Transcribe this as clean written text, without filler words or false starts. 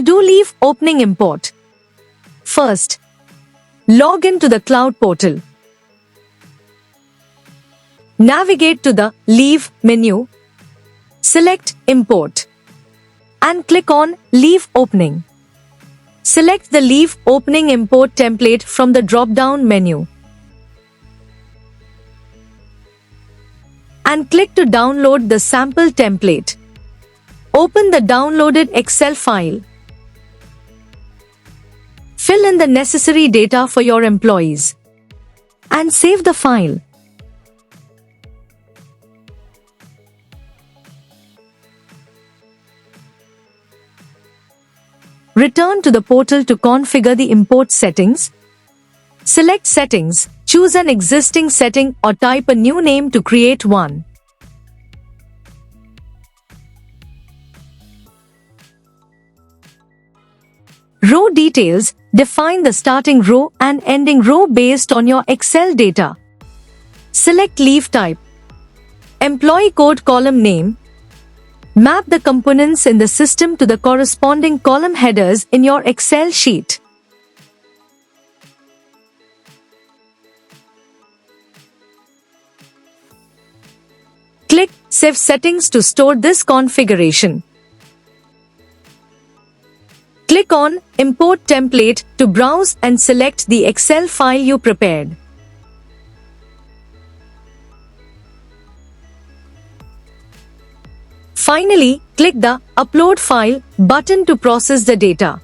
do leave opening import, first, log into the cloud portal. Navigate to the Leave menu, select Import, and click on Leave Opening. Select the Leave Opening Import template from the drop-down menu and click to download the sample template. Open the downloaded Excel file. Fill in the necessary data for your employees and save the file. Return to the portal to configure the import settings. Select Settings, choose an existing setting or type a new name to create one. Row details, define the starting row and ending row based on your Excel data. Select Leave type, employee code column name. Map the components in the system to the corresponding column headers in your Excel sheet. Click Save Settings to store this configuration. Click on Import Template to browse and select the Excel file you prepared. Finally, click the Upload File button to process the data.